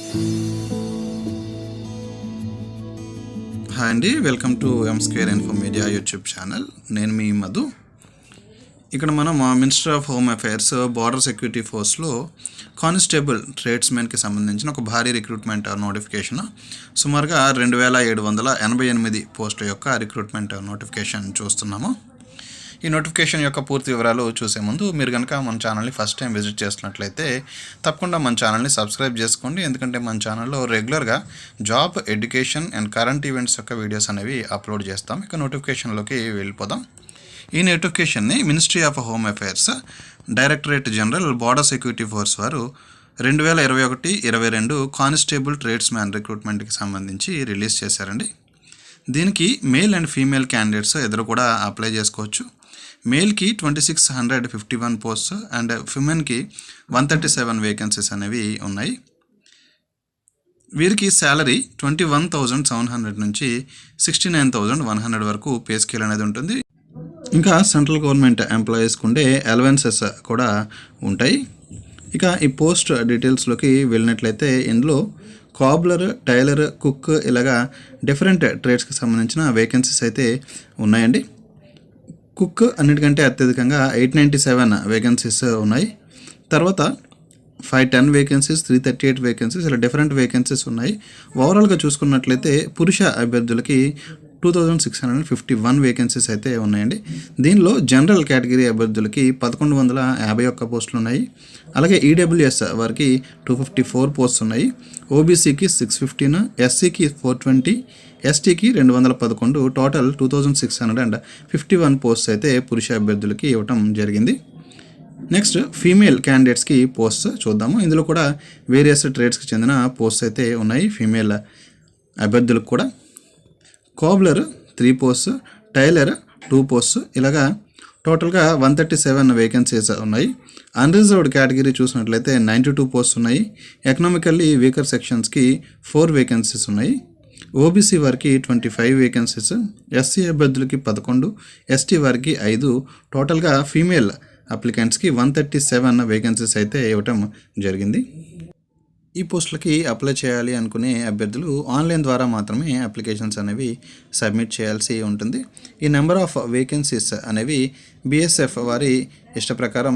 Hi అండి, welcome to ఎంస్కేర్ info media YouTube channel. నేను మీ మధు. ఇక్కడ మనం minister of home affairs border security ఫోర్స్లో కానిస్టేబుల్ ట్రేడ్స్మెన్కి సంబంధించిన ఒక భారీ రిక్రూట్మెంట్ నోటిఫికేషన్, సుమారుగా 2788 పోస్టుల యొక్క రిక్రూట్మెంట్ నోటిఫికేషన్ చూస్తున్నాము. ఈ నోటిఫికేషన్ యొక్క పూర్తి వివరాలు చూసే ముందు మీరు కనుక మన ఛానల్ని ఫస్ట్ టైం విజిట్ చేస్తున్నట్లయితే తప్పకుండా మన ఛానల్ని సబ్స్క్రైబ్ చేసుకోండి. ఎందుకంటే మన ఛానల్లో రెగ్యులర్గా job, education and current events యొక్క వీడియోస్ అనేవి అప్లోడ్ చేస్తాం. ఇక నోటిఫికేషన్లోకి వెళ్ళిపోదాం. ఈ నోటిఫికేషన్ని ministry of home affairs directorate general border security force వారు 2021-22 కానిస్టేబుల్ ట్రేడ్స్మ్యాన్ రిక్రూట్మెంట్కి సంబంధించి రిలీజ్ చేశారండి. దీనికి మేల్ అండ్ ఫీమేల్ క్యాండిడేట్స్ ఇద్దరు కూడా అప్లై చేసుకోవచ్చు. మేల్కి 2651 పోస్ట్స్ అండ్ ఫిమెన్కి 137 వేకెన్సీస్ అనేవి ఉన్నాయి. వీరికి శాలరీ 21,700 నుంచి 69,100 వరకు పే స్కేల్ అనేది ఉంటుంది. ఇంకా సెంట్రల్ గవర్నమెంట్ ఎంప్లాయీస్కి ఉండే అలవెన్సెస్ కూడా ఉంటాయి. ఇక ఈ పోస్ట్ డీటెయిల్స్లోకి వెళ్ళినట్లయితే ఇందులో కాబ్లర్, టైలర్, కుక్ ఇలాగా డిఫరెంట్ ట్రేడ్స్కి సంబంధించిన వేకెన్సీస్ అయితే ఉన్నాయండి. కుక్ అన్నిటికంటే అత్యధికంగా 897 వేకెన్సీస్ ఉన్నాయి. తర్వాత 510 వేకెన్సీస్, 338 వేకెన్సీస్, ఇలా డిఫరెంట్ వేకెన్సీస్ ఉన్నాయి. ఓవరాల్గా చూసుకున్నట్లయితే పురుష అభ్యర్థులకి 2651 వేకెన్సీస్ అయితే ఉన్నాయండి. దీనిలో జనరల్ కేటగిరీ అభ్యర్థులకి 1151 పోస్టులు ఉన్నాయి. అలాగే ఈడబ్ల్యూఎస్ వారికి 254 పోస్ట్స్ ఉన్నాయి. ఓబీసీకి 615, ఎస్సీకి 420, ఎస్టీకి 211, టోటల్ 2651 పోస్ట్స్ అయితే పురుష అభ్యర్థులకి ఇవ్వటం జరిగింది. నెక్స్ట్ ఫీమేల్ క్యాండిడేట్స్కి పోస్ట్స్ చూద్దాము. ఇందులో కూడా వేరియస్ ట్రేడ్స్కి చెందిన పోస్ట్స్ అయితే ఉన్నాయి ఫీమేల్ అభ్యర్థులకు కూడా. కాబ్లర్ 3 పోస్ట్స్, టైలర్ 2 పోస్ట్స్, ఇలాగా టోటల్గా 137 వేకెన్సీస్ ఉన్నాయి. అన్రిజర్వ్డ్ కేటగిరీ చూసినట్లయితే 92 పోస్ట్స్ ఉన్నాయి. ఎకనామికల్లీ వీకర్ సెక్షన్స్కి 4 వేకెన్సీస్ ఉన్నాయి. ఓబీసీ వారికి 25 వేకెన్సీస్, ఎస్సీ అభ్యర్థులకి 11, ఎస్టీ వారికి 5, టోటల్గా ఫీమేల్ అప్లికెంట్స్కి 137 వేకెన్సీస్ అయితే ఇవ్వటం జరిగింది. ఈ పోస్టులకి అప్లై చేయాలి అనుకునే అభ్యర్థులు ఆన్లైన్ ద్వారా మాత్రమే అప్లికేషన్స్ అనేవి సబ్మిట్ చేయాల్సి ఉంటుంది. ఈ నెంబర్ ఆఫ్ వేకెన్సీస్ అనేవి బీఎస్ఎఫ్ వారి ఇష్ట ప్రకారం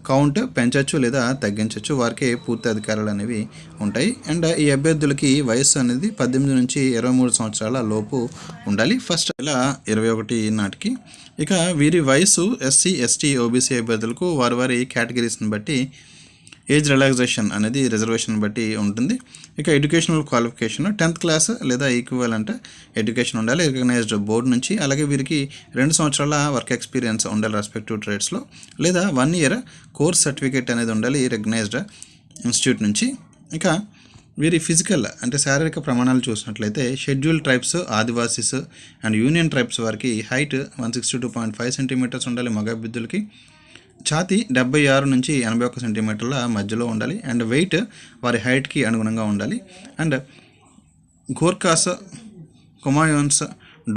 కౌంట్ పెంచవచ్చు లేదా తగ్గించవచ్చు. వారికి పూర్తి అధికారాలు అనేవి ఉంటాయి. అండ్ ఈ అభ్యర్థులకి వయస్సు అనేది 18 నుంచి 23 సంవత్సరాల లోపు ఉండాలి. ఫస్ట్ 2021 నాటికి. ఇక వీరి వయసు ఎస్సీ, ఎస్టీ, ఓబీసీ అభ్యర్థులకు వారి కేటగిరీస్ని బట్టి ఏజ్ రిలాక్సేషన్ అనేది రిజర్వేషన్ బట్టి ఉంటుంది. ఇక ఎడ్యుకేషనల్ క్వాలిఫికేషన్ 10th క్లాస్ లేదా ఈక్వివలెంట్ ఎడ్యుకేషన్ ఉండాలి రికగ్నైజ్డ్ బోర్డు నుంచి. అలాగే వీరికి 2 సంవత్సరాల వర్క్ ఎక్స్పీరియన్స్ ఉండాలి రెస్పెక్టివ్ ట్రేడ్స్లో, లేదా 1 ఇయర్ కోర్స్ సర్టిఫికేట్ అనేది ఉండాలి రికగ్నైజ్డ్ ఇన్స్టిట్యూట్ నుంచి. ఇక వీరి ఫిజికల్ అంటే శారీరక ప్రమాణాలు చూసినట్లయితే schedule tribes, Adivasis and union tribes వారికి హైట్ 162.5 సెంటీమీటర్స్ ఉండాలి మగ అభ్యర్థులకి. ఛాతీ 76 నుంచి 81 సెంటీమీటర్ల మధ్యలో ఉండాలి. అండ్ వెయిట్ వారి హైట్కి అనుగుణంగా ఉండాలి. అండ్ గోర్ఖాస్, కుమాయోన్స్,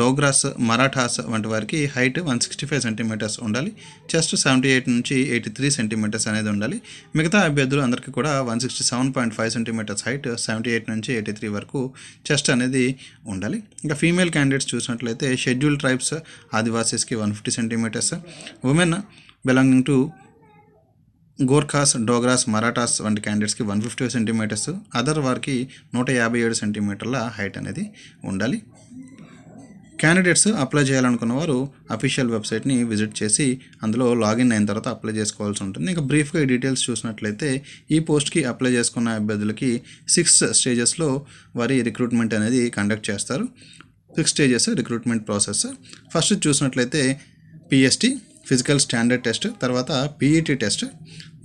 డోగ్రాస్, మరాఠాస్ వంటి వారికి హైట్ 165 సెంటీమీటర్స్ ఉండాలి. చెస్ట్ 78 నుంచి 83 సెంటీమీటర్స్ అనేది ఉండాలి. మిగతా అభ్యర్థులు అందరికీ కూడా 167.5 సెంటీమీటర్స్ హైట్, 78 నుంచి 83 వరకు చెస్ట్ అనేది ఉండాలి. ఇంకా ఫీమేల్ క్యాండిడేట్స్ చూసినట్లయితే షెడ్యూల్ ట్రైబ్స్, ఆదివాసీస్కి 150 centimetres, women belonging to Gorkhas, Dogras, Marathas వంటి క్యాండిడేట్స్కి 150 సెంటీమీటర్స్, అదర్ వారికి 157 సెంటీమీటర్ల హైట్ అనేది ఉండాలి. క్యాండిడేట్స్ అప్లై చేయాలనుకున్న వారు అఫీషియల్ వెబ్సైట్ని విజిట్ చేసి అందులో లాగిన్ అయిన తర్వాత అప్లై చేసుకోవాల్సి ఉంటుంది. ఇంకా బ్రీఫ్గా ఈ డీటెయిల్స్ చూసినట్లయితే ఈ పోస్ట్కి అప్లై చేసుకున్న అభ్యర్థులకి 6 స్టేజెస్లో వారి రిక్రూట్మెంట్ అనేది కండక్ట్ చేస్తారు. 6 స్టేజెస్ రిక్రూట్మెంట్ ప్రాసెస్. ఫస్ట్ చూసినట్లయితే పిఎస్టీ ఫిజికల్ స్టాండర్డ్ టెస్ట్, తర్వాత PET test,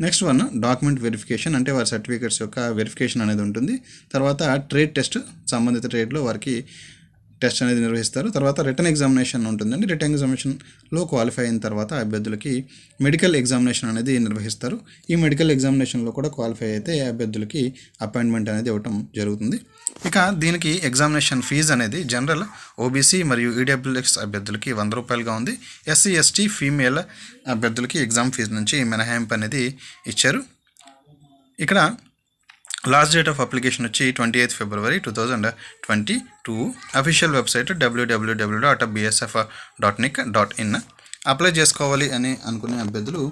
next one document verification అంటే వారి సర్టిఫికేట్స్ యొక్క వెరిఫికేషన్ అనేది ఉంటుంది. తర్వాత ట్రేడ్ టెస్ట్, సంబంధిత ట్రేడ్లో వారికి టెస్ట్ అనేది నిర్వహిస్తారు. తర్వాత రిటర్న్ ఎగ్జామినేషన్ ఉంటుందండి. రిటర్న్ ఎగ్జామినేషన్లో క్వాలిఫై అయిన తర్వాత అభ్యర్థులకి మెడికల్ ఎగ్జామినేషన్ అనేది నిర్వహిస్తారు. ఈ మెడికల్ ఎగ్జామినేషన్లో కూడా క్వాలిఫై అయితే అభ్యర్థులకి అపాయింట్మెంట్ అనేది ఇవ్వటం జరుగుతుంది. ఇక దీనికి ఎగ్జామినేషన్ ఫీజు అనేది జనరల్, ఓబీసీ మరియు ఈడబ్ల్యూఎస్ అభ్యర్థులకి 100 రూపాయలుగా ఉంది. ఎస్సీ, ఎస్టీ, ఫీమేల్ అభ్యర్థులకి ఎగ్జామ్ ఫీజు నుంచి మినహాయింపు అనేది ఇచ్చారు. ఇక్కడ లాస్ట్ డేట్ ఆఫ్ అప్లికేషన్ వచ్చి 28 ఫిబ్రవరి 2022. Official website www.bsf.nic.in. అప్లై చేసుకోవాలి అని అనుకునే అభ్యర్థులు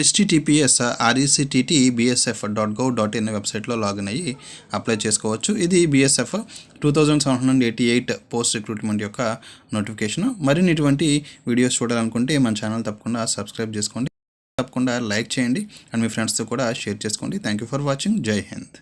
https://rectt.bsf.gov.in వెబ్సైట్లో లాగిన్ అయ్యి అప్లై చేసుకోవచ్చు. ఇది BSF 2788 పోస్ట్ రిక్రూట్మెంట్ యొక్క నోటిఫికేషన్. మరిన్ని ఇటువంటి వీడియోస్ చూడాలనుకుంటే మన ఛానల్ తప్పకుండా సబ్స్క్రైబ్ చేసుకోండి, తప్పకుండా లైక్ చేయండి అండ్ మీ ఫ్రెండ్స్తో కూడా షేర్ చేసుకోండి. Thank you for watching. జై హింద్.